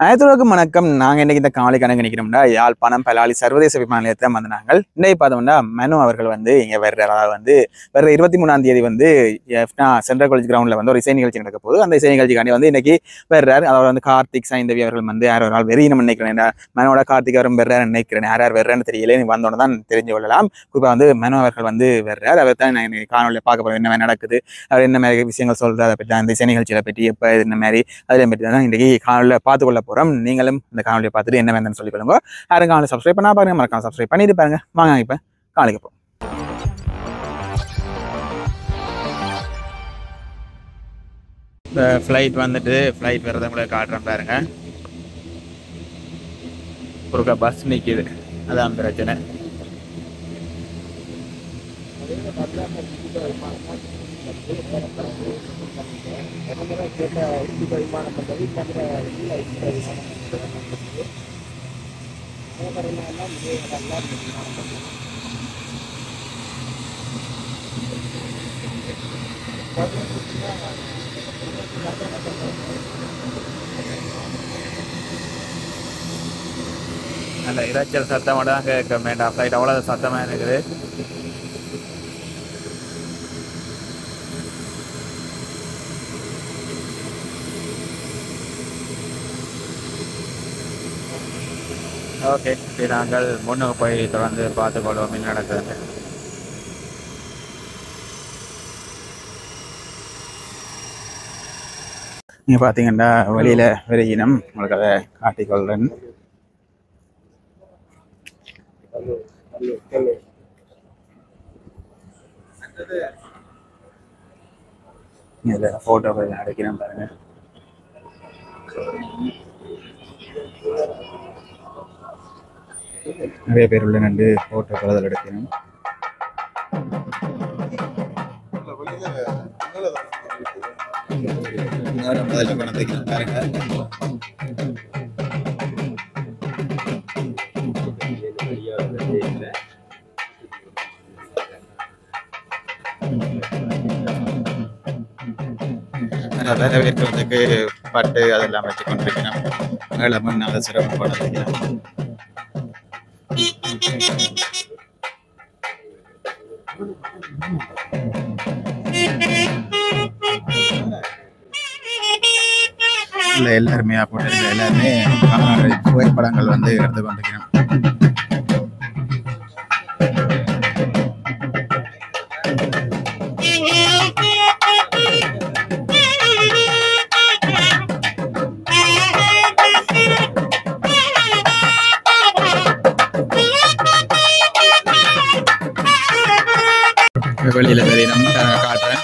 அனைத்துலகம் வணக்கம். நாங்கள் இன்னைக்கு இந்த காலை கணக்கு நிற்கிறோம்னா யாழ்ப்பாணம் பலாலி சர்வதேச விமான நிலையத்தில் வந்து நாங்கள் இன்னைக்கு பார்த்தோம்னா மனு அவர்கள் வந்து இங்கே வர்ற 23ஆம் தேதி வந்து சென்ட்ரல் காலேஜ் கிரவுண்டில் வந்து ஒரு இசை நிகழ்ச்சி நடக்க போகுது. அந்த இசை நிகழ்ச்சிக்காண்டி வந்து இன்னைக்கு வர்றாரு. அவர் வந்து கார்த்திக் சைந்தவி அவர்கள் வந்து யார் ஒரு நாள் வெறியினம் நினைக்கிறேன். மனோட கார்த்திக் அவரும் வர்றாரு நினைக்கிறேன். யார் வர்றான்னு தெரியல, நீ வந்தோன்னு தான் தெரிஞ்சு கொள்ளலாம். குறிப்பாக வந்து மனு அவர்கள் வந்து வர்றாரு. அவர் தான் நான் காணொலியில் பார்க்க போகிறேன். என்ன நடக்குது, அவர் என்ன மாதிரி விஷயங்கள் சொல்கிறார், அதை பற்றி அந்த இசை நிகழ்ச்சியை பற்றி எப்போ என்ன மாதிரி அதில் பற்றி தான் இன்றைக்கி காணொலியில் பார்த்துக்கொள்ள போகிறோம். நீங்களும் இந்த காணொலியை பார்த்துட்டு என்ன வேணும்னு சொல்லி கொள்ளுங்க. யாரும் காணொலி சப்ஸ்கிரைப் பண்ணா பாருங்க, மறக்காம சப்ஸ்கிரைப் பண்ணிட்டு பாருங்க. வாங்க இப்போ காலைக்கு போவோம். இந்த ஃப்ளைட் வந்துட்டு ஃப்ளைட் வர்றதை கூட காட்டுறேன் பாருங்க. ஒரு பஸ் நிற்கிது, அதான் பிரச்சனை. அந்த இரைச்சல் சத்தம் தான் கேட்க வேண்டாம். ஃப்ளைட் அவ்வளோ சத்தமாக இருக்குது. ஓகே, நாங்கள் முன்னுக்கு போய் தொடர்ந்து பார்த்துக்கொள்வோம் என்ன நடக்குது. நீங்கள் பார்த்தீங்கன்னா வெளியில் வெறியினம் உங்களுக்கு அதை காட்டிக்கொள்றேன். இதில் ஃபோட்டோக்கள் அடைக்கிறேன் பாருங்க. நிறைய பேர் உள்ள நண்டு ஃபோட்டோக்கள் அதில் எடுக்கணும். வரவேற்கிறதுக்கு பட்டு அதெல்லாம் வச்சு கொண்டிருக்கிறோம். மேளமும் நல்ல சிரமப்படுத்திக்கிறோம். இல்லை எல்லாருமே போட்டு எல்லாருமே புகைப்படங்கள் வந்து எடுத்து கொண்டிருக்கிறோம். வெளியில் சரி நம்ம காட்டுறேன்.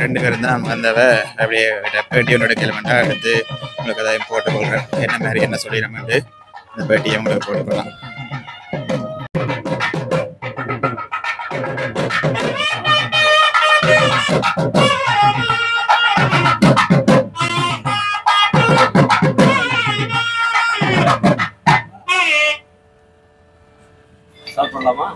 ரெண்டு பேரும் தான் வந்தவ. அப்படியே பேட்டி ஒன்று எடுக்கலாம்டா, எடுத்து உங்களுக்கு அதையும் போட்டுக்கொள்கிறேன். என்ன மாதிரி என்ன சொல்லிடுறேன் இந்த பேட்டியை உங்களுக்கு போட்டுக்கலாம். சாப்பிடலாமா?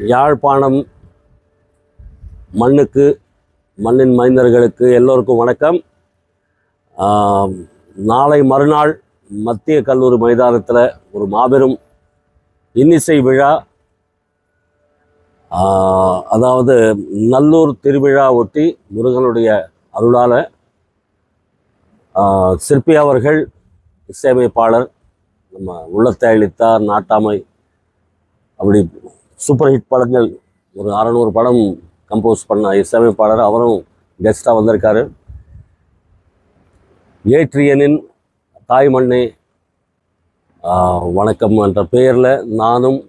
யாழ்ப்பாணம் மண்ணுக்கு, மண்ணின் மைந்தர்களுக்கு எல்லோருக்கும் வணக்கம். நாளை மறுநாள் மத்திய கல்லூரி மைதானத்தில் ஒரு மாபெரும் இன்னிசை விழா அதாவது நல்லூர் திருவிழா ஒட்டி முருகனுடைய அருளால் சிற்பி அவர்கள் இசையமைப்பாளர், நம்ம உள்ளத்தை அளித்தார், நாட்டாமை, அப்படி சூப்பர் ஹிட் படங்கள் ஒரு 600 படம் கம்போஸ் பண்ண இசையமைப்பாளர் அவரும் கெஸ்டாக வந்திருக்காரு. ஏற்றியனின் தாய்மண்ணே வணக்கம் என்ற பெயரில் நானும்,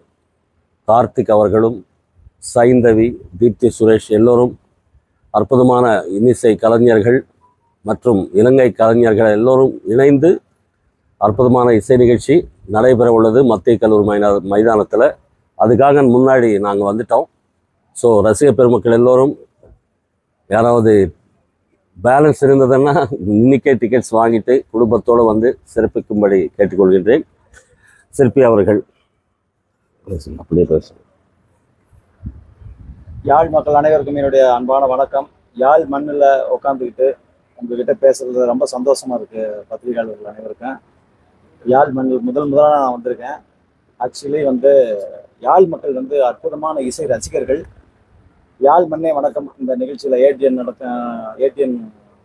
கார்த்திக் அவர்களும், சைந்தவி, தீப்தி சுரேஷ் எல்லோரும் அற்புதமான இன்னிசை கலைஞர்கள் மற்றும் இலங்கை கலைஞர்கள் எல்லோரும் இணைந்து அற்புதமான இசை நிகழ்ச்சி நடைபெற உள்ளது மத்திய கல்லூரி மைதானத்தில். அதுக்காக முன்னாடி நாங்கள் வந்துட்டோம். ஸோ ரசிக பெருமக்கள் எல்லோரும் யாராவது பேலன்ஸ் இருந்ததுன்னா இன்னைக்கே டிக்கெட்ஸ் வாங்கிட்டு குடும்பத்தோடு வந்து சிறப்பிக்கும்படி கேட்டுக்கொள்கின்றேன். சிற்பி அவர்கள் அப்படியே பேசுகிறேன். யாழ் மக்கள் அனைவருக்கும் என்னுடைய அன்பான வணக்கம். யாழ் மண்ணில் உட்காந்துக்கிட்டு உங்ககிட்ட பேசுறது ரொம்ப சந்தோஷமா இருக்கு. பத்திரிகையாளர்கள் அனைவருக்கும் யாழ் மண்ணில் முதலாக நான் வந்திருக்கேன். ஆக்சுவலி யாழ் மக்கள் அற்புதமான இசை ரசிகர்கள். யாழ் மண்ணே வணக்கம் இந்த நிகழ்ச்சியில் ஏடிஎன்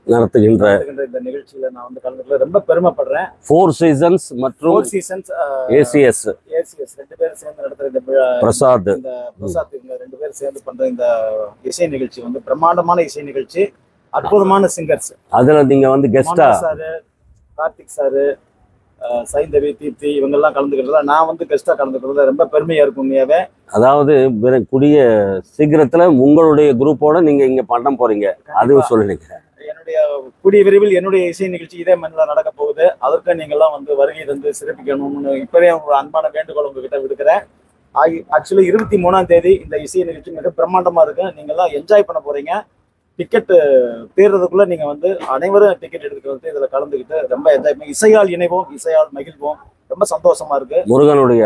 நடத்துகின்ற இந்த நிகழ்ச்சியில நான் கலந்துக்கல ரொம்ப பெருமைப்படுறேன். 4 சீசன்ஸ் மற்றும் ஏசிஎஸ் ரெண்டு பேரும் சேர்ந்து நடத்துற இந்த பிரசாத் இவங்க ரெண்டு பேரும் சேர்ந்து பண்ற இந்த இசை நிகழ்ச்சி பிரம்மாண்டமான இசை நிகழ்ச்சி. அற்புதமான சிங்கர்ஸ். அதுல நீங்க கெஸ்டா சாரு, கார்த்திக் சாரு, சைந்தவி, தீப்தி இவங்கெல்லாம் கலந்துக்கிறதுல நான் கெஸ்டா கலந்துக்கிறதுல ரொம்ப பெருமையா இருக்கும். உண்மையாவே அதாவது கூடிய சீக்கிரத்துல உங்களுடைய குரூப்போட நீங்க இங்க பண்ண போறீங்க, அதுவும் சொல்லுங்க. என்னுடைய கூடிய விரைவில் என்னுடைய இசை நிகழ்ச்சி இதே மண்ணில் நடக்க போகுது. அதற்கு நீங்கள்லாம் வருகை தந்து சிறப்பிக்கணும்னு இப்பவே ஒரு அன்பான வேண்டுகோள் உங்ககிட்ட விடுக்கிறேன். ஆக்சுவலி 23ஆம் தேதி இந்த இசை நிகழ்ச்சி மிக பிரம்மாண்டமா இருக்கு. நீங்கள்லாம் என்ஜாய் பண்ண போறீங்க. டிக்கெட்டு தீர்றதுக்குள்ள நீங்க அனைவரும் டிக்கெட் எடுத்துக்கிட்டு இதுல கலந்துக்கிட்டு ரொம்ப என்ஜாய் பண்ணி இசையால் இணைவோம், இசையால் மகிழ்வோம். ரொம்ப சந்தோஷமா இருக்கு. முருகனுடைய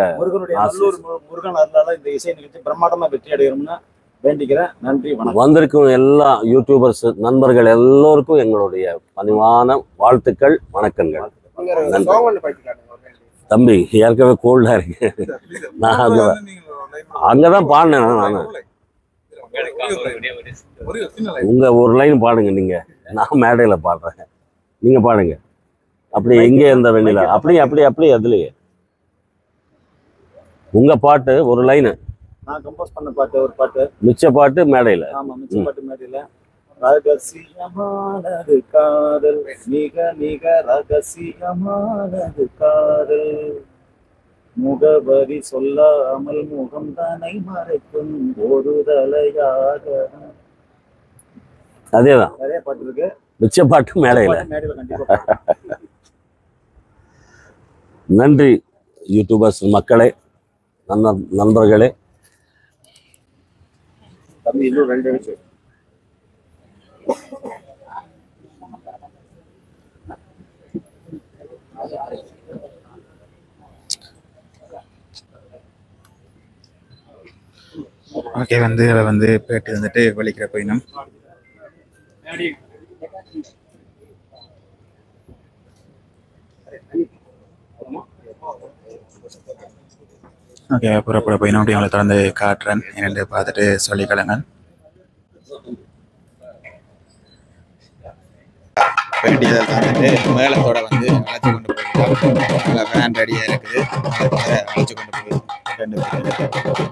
நல்லூர் முருகன் அருளால இந்த இசை நிகழ்ச்சி பிரம்மாண்டமா வெற்றி அடையணும்னு வேண்டிக்கிறேன். நன்றி, வணக்கம். வந்திருக்கும் எல்லா யூடியூபர்ஸ் நண்பர்கள் எல்லோருக்கும் எங்களுடைய பணிவான வாழ்த்துக்கள், வணக்கங்கள். தம்பி ஏற்கனவே கோல்டா இருக்கு. நான் அங்கதான் பாடினேன். நான் உங்க ஒரு லைன் பாடுங்க, நீங்க நான் மேடையில பாடுறேன், நீங்க பாடுங்க. அப்படி எங்கே இருந்த வெண்ணிலா அப்படி அதுலயே உங்க பாட்டு ஒரு லைனு, நான் கம்போஸ் பண்ண பாட்டு ஒரு பாட்டு, மிச்ச பாட்டு மேடையில. ஆமா, மிச்ச பாட்டு மேடையில. ரகசியமானது காதல், மிக மிக ரகசியமானது காதல், முகவரி சொல்லாமல் முகம் தானை மறைக்கும் ஒரு தலையாக. அதேதான், நிறைய பாட்டு இருக்கு. மிச்ச பாட்டு மேடையில. கண்டிப்பா. நன்றி யூடியூபர்ஸ் மக்களே, நண்பர்களே. தம்பி இன்னும் 2 நிமிஷம். ஓகே, பேட்டு வலிக்கிற போயினும் ஓகே புறப்பட போயினும். அப்படி அவங்களை தொடர்ந்து காட்டுறேன், என்னென்று பார்த்துட்டு சொல்லிக்கலங்க. மேலத்தோட அழைச்சி கொண்டு போயிருக்கோம். வேன் ரெடியா இருக்குது, அழைச்சி கொண்டு போய் 2 பேர்.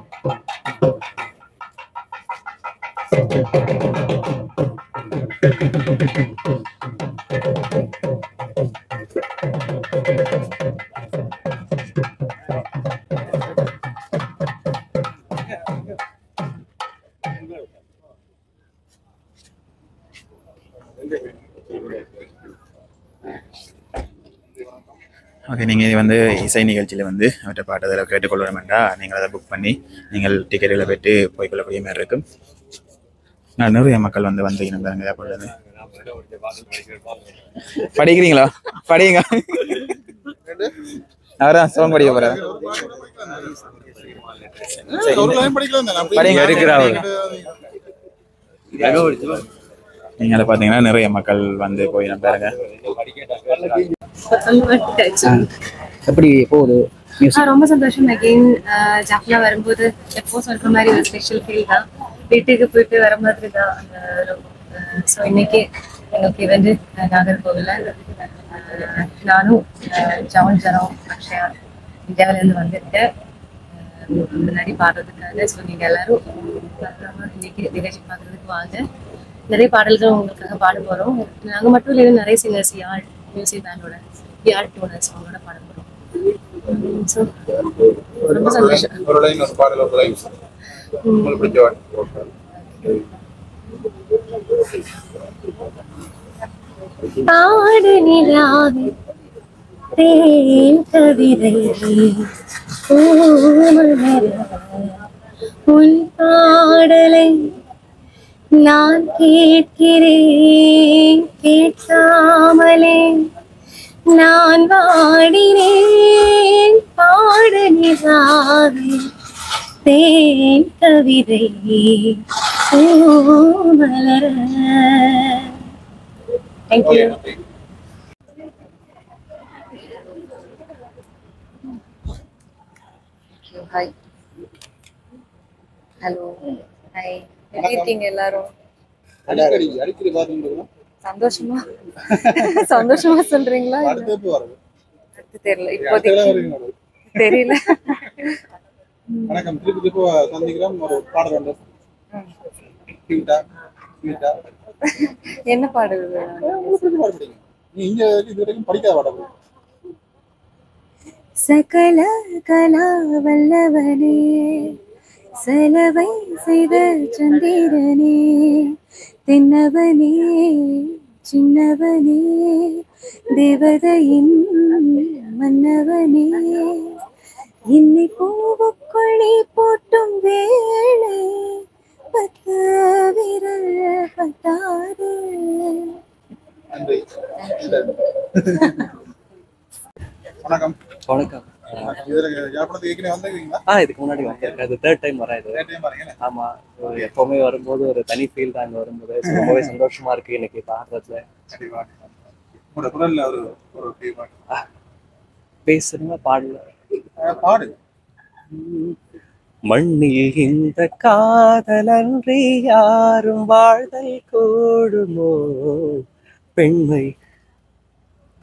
ஓகே, நீங்கள் இசை நிகழ்ச்சியில் அவற்றை பாட்டதில் கேட்டுக்கொள்ள வேண்டாம். நீங்கள் அதை புக் பண்ணி நீங்கள் டிக்கெட்டில் போய்ட்டு போய்க்கொள்ளக்கூடிய மாதிரி இருக்கும். நான் நிறைய மக்கள் வந்தீங்க. அப்பொழுது படிக்கிறீங்களா? படிங்க. அவர்தான் சோன் படிக்க போறாரு. நீங்க பாத்தீங்கன்னா நிறைய மக்கள் போய் பாருங்க. எப்படி போகுது ரொம்ப சந்தோஷம். அகெயின் ஜாஃப்னா வரும்போது எப்போ சொல்ற மாதிரி ஒரு ஸ்பெஷல் ஃபீல் தான். வீட்டுக்கு போயிட்டு வர மாதிரி தான் அந்த. ஸோ இன்னைக்கு எங்களுக்கு வந்து நாகர்கோவிலில் நானும் ஜவுன் ஜனம் அக்ஷயா இந்தியாவிலேருந்து வந்திருக்கேன் முன்னாடி பாடுறதுக்காக. ஸோ நீங்கள் எல்லாரும் இன்னைக்கு நிகழ்ச்சி பார்க்குறதுக்கு வாங்க. நிறைய பாடல்கள் உங்களுக்காக பாட போகிறோம். நாங்கள் மட்டும் இல்லை, நிறைய சிங்கர்ஸ் யாழ் மியூசிக் பேண்டோட யாழ் டோனர்ஸ் அவங்களோட பாட போகிறோம். ஸோ ரொம்ப சந்தோஷம். பாடு நிலாவே தேன் கவிதை உன் பாடலை நான் கேட்கிறேன் கேட்காமலே நான் வாடினேன். பாடு நிலாவே தேன் கவிதை மலர. தேங்க்யூ. ஹாய், ஹலோ, ஹாய், எப்படி இருக்கீங்க எல்லாரும்? சந்தோஷமா சந்தோஷமா சொல்றீங்களா? தெரியல, இப்போதைக்கு தெரியல. வணக்கம், திருப்பி இப்போ சந்திக்கிறோம். ஒரு பாடல் வந்து என்ன பாடல்? நீ இங்க இது வரைக்கும் படிக்காத பாடல். சகல கலா வல்லவனே செலவை செய்த சந்திரனே தென்னவனே சின்னவனே தேவதையின் மன்னவனே என்னை பூவுக்குள்ளே போட்டும் வேளை பத்து விரல் பத்தாது. வணக்கம். வணக்கம். இதுக்கு முன்னாடி வந்திருக்கேன். இது 3rd டைம் வரேன். இது ஆமா, எப்பவுமே வரும்போது ஒரு தனி ஃபீல் தான். இங்க வரும்போது ரொம்பவே சந்தோஷமா இருக்கு இன்னைக்கு பாடுறதுல. பேசுறீங்க, பாடல பாடு. மண்ணில் இந்த காதலன்றி யாரும் வாழ்தல் கூடுமோ, பெண்மை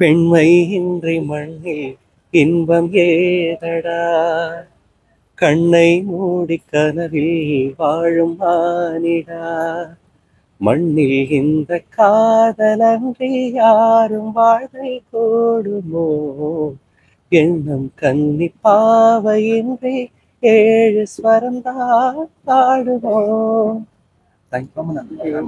பெண்மை இன்றி மண்ணில் இன்பம் ஏதடா, கண்ணை மூடி கனவில் வாழும் மானிடா, மண்ணில் இந்த காதலன்றி யாரும் வாழ்தல் கூடுமோ, எண்ணம் கன்னி பாவையின்றி 7 ஸ்வரம்தான் பாடுவோம். தேங்க்யூ.